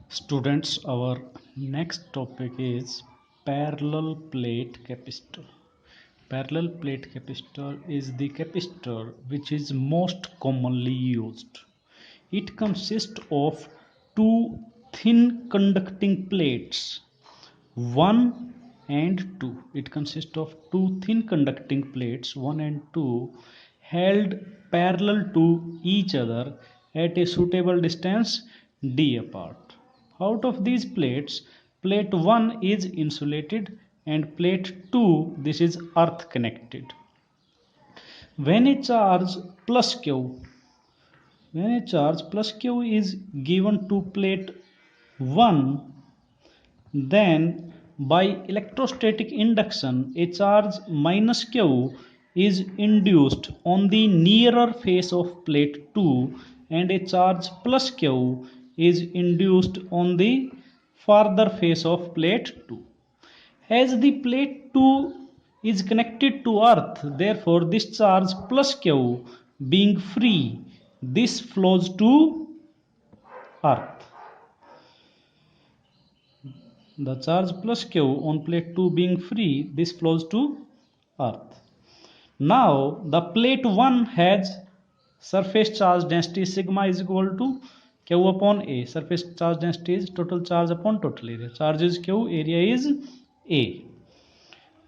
Students, our next topic is parallel plate capacitor. Parallel plate capacitor is the capacitor which is most commonly used. It consists of two thin conducting plates, 1 and 2. It consists of two thin conducting plates, 1 and 2, held parallel to each other at a suitable distance d apart. Out of these plates, plate 1 is insulated and plate 2, this is earth connected. When a charge plus q when a charge plus q is given to plate 1, then by electrostatic induction a charge minus q is induced on the nearer face of plate 2 and a charge plus q is induced on the farther face of plate 2. As the plate 2 is connected to earth, therefore this charge plus q being free, this flows to earth. The charge plus q on plate 2 being free, this flows to earth. Now the plate 1 has surface charge density sigma is equal to q upon a. Surface charge density is total charge upon total area. Charge is q, area is a.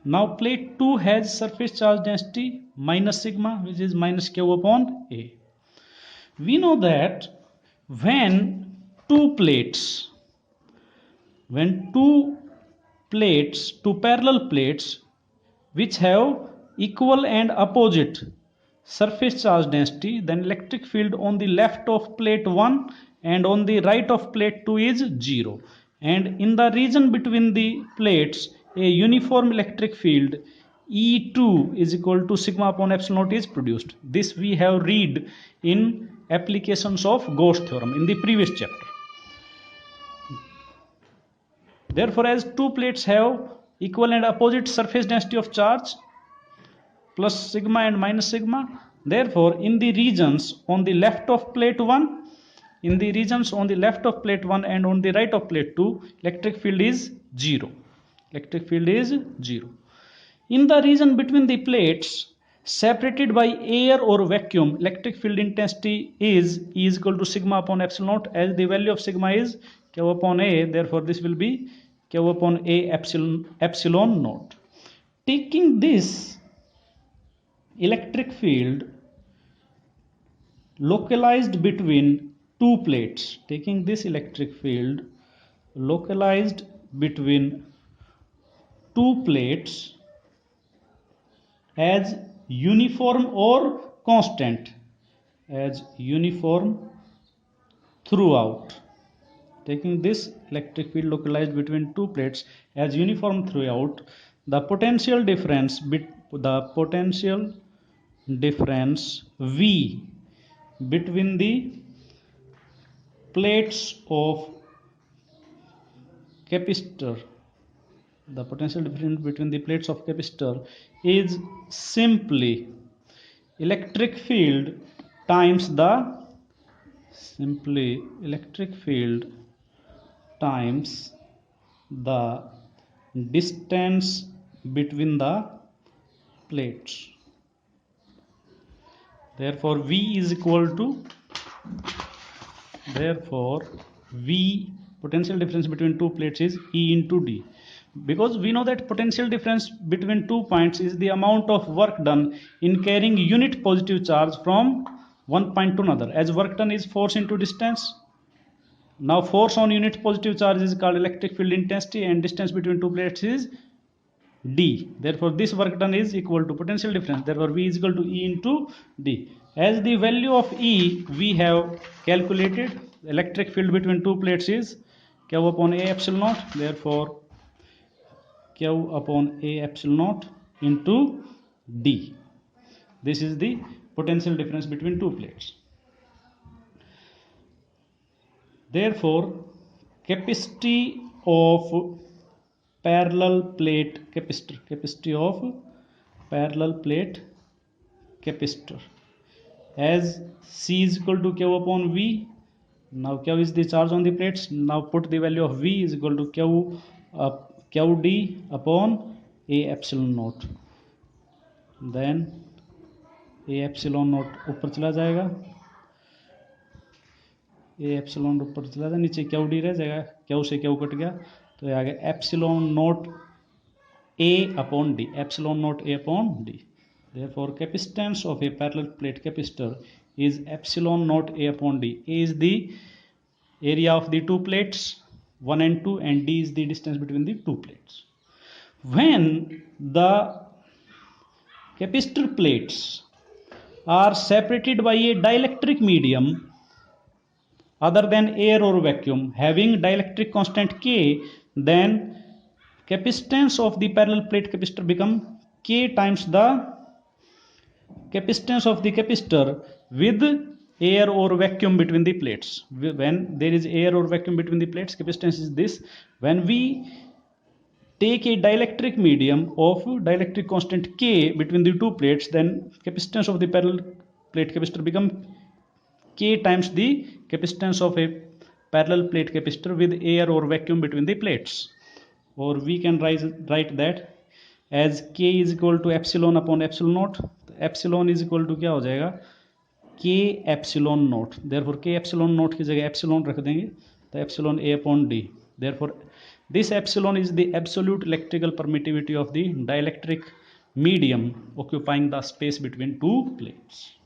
Now plate 2 has surface charge density minus sigma, which is minus q upon a. We know that when two plates two parallel plates which have equal and opposite surface charge density, then electric field on the left of plate 1 and on the right of plate 2 is 0, and in the region between the plates a uniform electric field E2 is equal to sigma upon epsilon naught is produced. This we have read in applications of Gauss theorem in the previous chapter. Therefore, as two plates have equal and opposite surface density of charge plus sigma and minus sigma, therefore in the regions on the left of plate 1, in the regions on the left of plate 1 and on the right of plate 2, electric field is 0. Electric field is 0. In the region between the plates separated by air or vacuum, electric field intensity is E is equal to sigma upon epsilon naught, as the value of sigma is q upon a, therefore this will be q upon a epsilon naught. Taking this electric field localized between two plates, taking this electric field localized between two plates as uniform or constant, as uniform throughout. Taking this electric field localized between two plates as uniform throughout, the potential difference V between the plates of capacitor, the potential difference between the plates of capacitor is simply electric field times the distance between the plates. Therefore V potential difference between two plates is E into D, because we know that potential difference between 2 points is the amount of work done in carrying unit positive charge from one point to another, as work done is force into distance. Now force on unit positive charge is called electric field intensity and distance between two plates is D. Therefore this work done is equal to potential difference, therefore V is equal to E into D. As the value of E we have calculated, electric field between two plates is q upon a epsilon naught, therefore q upon a epsilon naught into D. This is the potential difference between two plates. Therefore capacity of parallel plate capacitor, as C is equal to q upon V, Now q is the charge on the plates. Now put the value of v is equal to qd upon a epsilon naught. Then a epsilon naught ऊपर चला जाएगा, A epsilon ऊपर चला जाएगा, नीचे Q D रह जाएगा, Q से क्यू कट गया तो ये आ गया epsilon not a upon D, epsilon not a upon D. Therefore, capacitance of a parallel plate capacitor is epsilon naught A upon D. A is the area of the two plates 1 and 2, and D is the distance between the two plates. When the capacitor plates are separated by a dielectric medium other than air or vacuum having dielectric constant K, then capacitance of the parallel plate capacitor become K times the capacitance of the capacitor with air or vacuum between the plates. When there is air or vacuum between the plates, capacitance is this. When we take a dielectric medium of dielectric constant K between the two plates, then capacitance of the parallel plate capacitor become K times the capacitance of a parallel plate capacitor with air or vacuum between the plates. Or we can write that as K is equal to epsilon upon epsilon naught. Epsilon is equal to क्या हो जाएगा, K epsilon naught. Therefore K epsilon naught की जगह epsilon रख देंगे तो epsilon A upon D. Therefore this epsilon is the absolute electrical permittivity of the dielectric medium occupying the space between two plates.